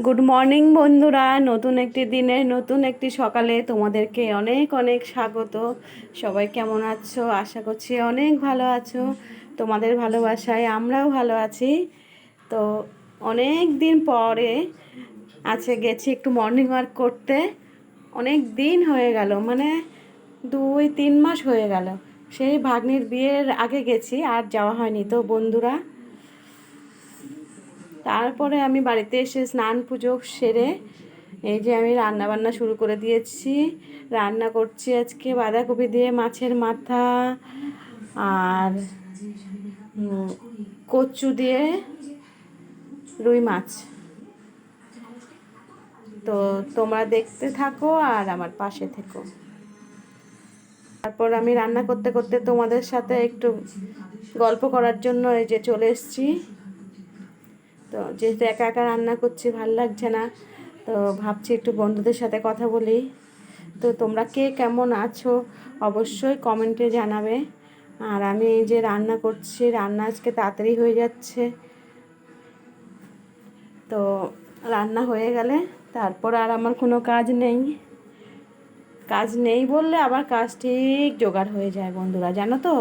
Good morning বন্ধুরা, নতুন একটি দিনে নতুন একটি সকালে তোমাদেরকে অনেক অনেক স্বাগত। সবাই কেমন আছো? আশা করছি অনেক ভালো আছো। তোমাদের ভালোবাসায় আমরাও ভালো আছি। তো অনেক দিন পরে গেছি একটু মর্নিং ওয়াক করতে। অনেক দিন হয়ে গেল, মানে 2-3 মাস হয়ে গেল। সেই ভাগ্নির বিয়ের আগে গেছি, আর যাওয়া হয়নি। তো বন্ধুরা, তারপরে আমি বাড়িতে এসে স্নান পুজো সেরে এই যে আমি রান্না বান্না শুরু করে দিয়েছি। রান্না করছি আজকে বাঁধাকপি দিয়ে মাছের মাথা আর কচু দিয়ে রুই মাছ। তো তোমরা দেখতে থাকো আর আমার পাশে থেকো। তারপর আমি রান্না করতে করতে তোমাদের সাথে একটু গল্প করার জন্য এই যে চলে এসেছি। তো যেহেতু একা একা রান্না করছি, ভাল লাগছে না, তো ভাবছি একটু বন্ধুদের সাথে কথা বলি। তো তোমরা কে কেমন আছো অবশ্যই কমেন্টে জানাবে। আর আমি এই যে রান্না করছি, রান্না আজকে তাড়াতাড়ি হয়ে যাচ্ছে। তো রান্না হয়ে গেলে তারপর আর আমার কোনো কাজ নেই। কাজ নেই বললে আবার কাজ ঠিক জোগাড় হয়ে যায় বন্ধুরা, জানো তো।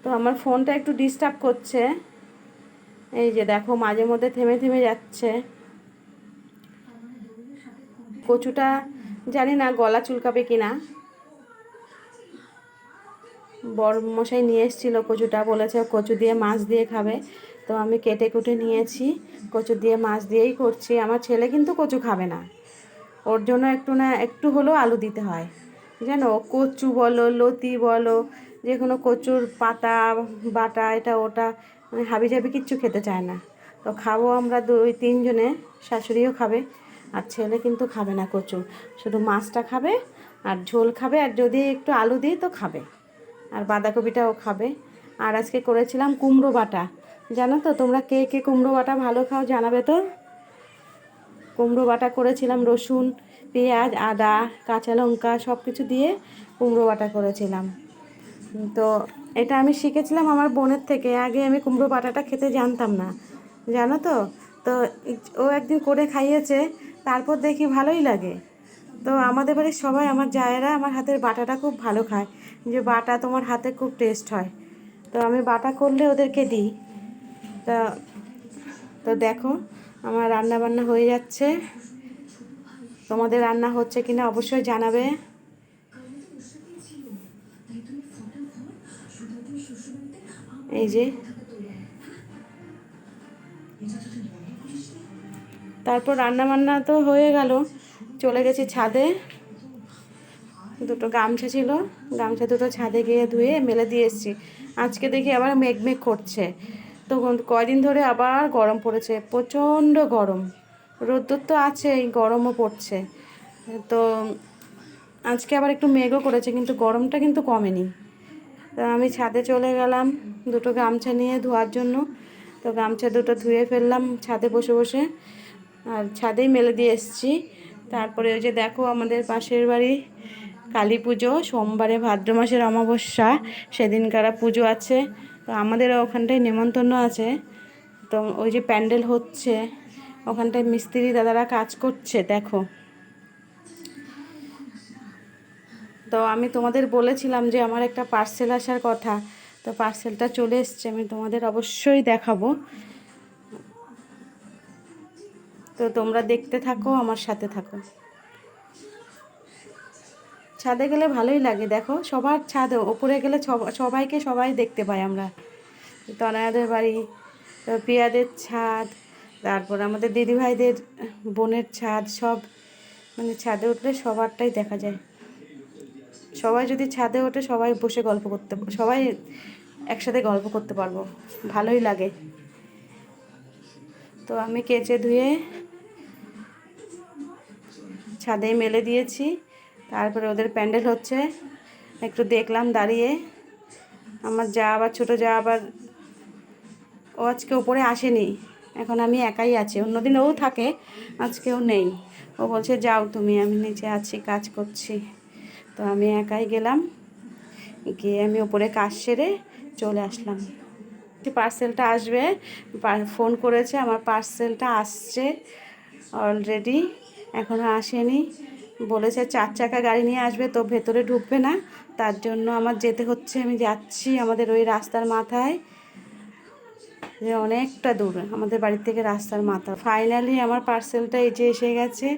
তো আমার ফোনটা একটু ডিস্টার্ব করছে, এই যে দেখো মাঝে মধ্যে থেমে থেমে যাচ্ছে। কচুটা জানি না গলা চুলকাবে কিনা। বড় মশাই নিয়ে এসেছিলো কচুটা, বলেছে কচু দিয়ে মাছ দিয়ে খাবে। তো আমি কেটে কুটে নিয়েছি, কচু দিয়ে মাছ দিয়েই করছি। আমার ছেলে কিন্তু কচু খাবে না, ওর জন্য একটু হলেও আলু দিতে হয়। জানো, কচু বলো লতি বলো, যে কোনো কচুর পাতা বাটা এটা ওটা, মানে হাবিজাবি কিচ্ছু খেতে চায় না। তো খাবো আমরা 2-3 জনে, শাশুড়িও খাবে, আর ছেলে কিন্তু খাবে না কচু, শুধু মাছটা খাবে আর ঝোল খাবে, আর যদি একটু আলু দিই তো খাবে, আর বাঁধাকপিটাও খাবে। আর আজকে করেছিলাম কুমড়ো বাটা। জানো তো তোমরা কে কে কুমড়ো বাটা ভালো খাও জানাবে তো। কুমড়ো বাটা করেছিলাম, রসুন পেঁয়াজ আদা কাঁচা লঙ্কা সব কিছু দিয়ে কুমড়ো বাটা করেছিলাম। তো এটা আমি শিখেছিলাম আমার বোনের থেকে। আগে আমি কুমড়ো বাটাটা খেতে জানতাম না, জানো তো। তো ও একদিন করে খাইয়েছে, তারপর দেখি ভালোই লাগে। তো আমাদের বাড়ির সবাই, আমার জায়েরা আমার হাতের বাটাটা খুব ভালো খায়, যে বাটা তোমার হাতে খুব টেস্ট হয়। তো আমি বাটা করলে ওদেরকে দিই। তা তো দেখো আমার রান্না বান্না হয়ে যাচ্ছে। তোমাদের রান্না হচ্ছে কিনা অবশ্যই জানাবে। এই যে তারপর রান্না বান্না তো হয়ে গেল, চলে গেছি ছাদে। দুটো গামছা ছিল, গামছা দুটো ছাদে গিয়ে ধুয়ে মেলে দিয়ে এসেছি। আজকে দেখি আবার মেঘ মেঘ করছে। তো কয়দিন ধরে আবার গরম পড়েছে, প্রচণ্ড গরম। রোদ্দুর তো আছেই, গরমও পড়ছে। তো আজকে আবার একটু মেঘও করেছে, কিন্তু গরমটা কিন্তু কমেনি। তো আমি ছাদে চলে গেলাম দুটো গামছা নিয়ে ধোয়ার জন্য। তো গামছা দুটো ধুয়ে ফেললাম ছাদে বসে বসে, আর ছাদেই মেলে দিয়ে এসেছি। তারপরে ওই যে দেখো আমাদের পাশের বাড়ি কালী পুজো, সোমবারে ভাদ্র মাসের অমাবস্যা, সেদিনকার পুজো আছে। তো আমাদেরও ওখানটায় নেমন্তন্ন আছে। তো ওই যে প্যান্ডেল হচ্ছে, ওখানটায় মিস্ত্রি দাদারা কাজ করছে দেখো। তো আমি তোমাদের বলেছিলাম যে আমার একটা পার্সেল আসার কথা। তো পার্সেলটা চলে এসছে, আমি তোমাদের অবশ্যই দেখাবো। তো তোমরা দেখতে থাকো, আমার সাথে থাকো। ছাদে গেলে ভালোই লাগে, দেখো সবার ছাদ, ওপরে গেলে সবাইকে সবাই দেখতে পাই আমরা। তনয়াদের বাড়ি, পিয়াদের ছাদ, তারপর আমাদের দিদিভাইদের বোনের ছাদ, সব মানে ছাদে উঠলে সবারটাই দেখা যায়। সবাই যদি ছাদে ওঠে সবাই বসে গল্প করতে, সবাই একসাথে গল্প করতে পারবো, ভালোই লাগে। তো আমি কেচে ধুয়ে ছাদে মেলে দিয়েছি। তারপরে ওদের প্যান্ডেল হচ্ছে, একটু দেখলাম দাঁড়িয়ে। আমার যা আবার ছোটো যা আবার, ও আজকে ওপরে আসেনি, এখন আমি একাই আছি। অন্যদিন ও থাকে, আজকেও নেই। ও বলছে যাও তুমি, আমি নিচে আছি কাজ করছি। তো আমি একাই গেলাম, গিয়ে আমি ওপরে কাজ সেরে চলে আসলাম। পার্সেলটা আসবে, ফোন করেছে, আমার পার্সেলটা আসছে অলরেডি, এখনও আসেনি। বলেছে 4 চাকা গাড়ি নিয়ে আসবে, তো ভেতরে ঢুকবে না, তার জন্য আমার যেতে হচ্ছে। আমি যাচ্ছি আমাদের ওই রাস্তার মাথায়, যে অনেকটা দূর আমাদের বাড়ি থেকে রাস্তার মাথা। ফাইনালি আমার পার্সেলটা এই যে এসে গেছে।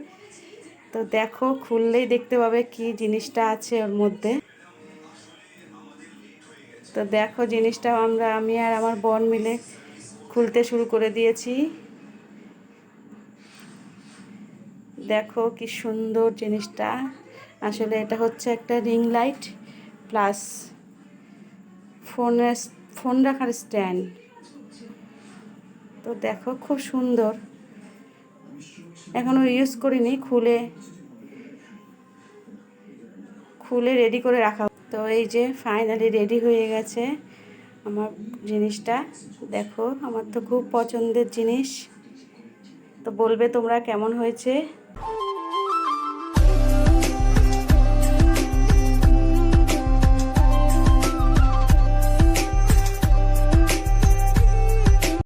তো দেখো, খুললেই দেখতে পাবে কি জিনিসটা আছে ওর মধ্যে। তো দেখো জিনিসটা আমি আর আমার বোন মিলে খুলতে শুরু করে দিয়েছি। দেখো কি সুন্দর জিনিসটা। আসলে এটা হচ্ছে একটা রিং লাইট প্লাস ফোন রাখার স্ট্যান্ড। তো দেখো খুব সুন্দর, এখনও ইউজ করিনি, খুলে রেডি করে রাখা। তো এই যে ফাইনালি রেডি হয়ে গেছে আমার জিনিসটা। দেখো আমার তো খুব পছন্দের জিনিস। তো বলবে তোমরা কেমন হয়েছে।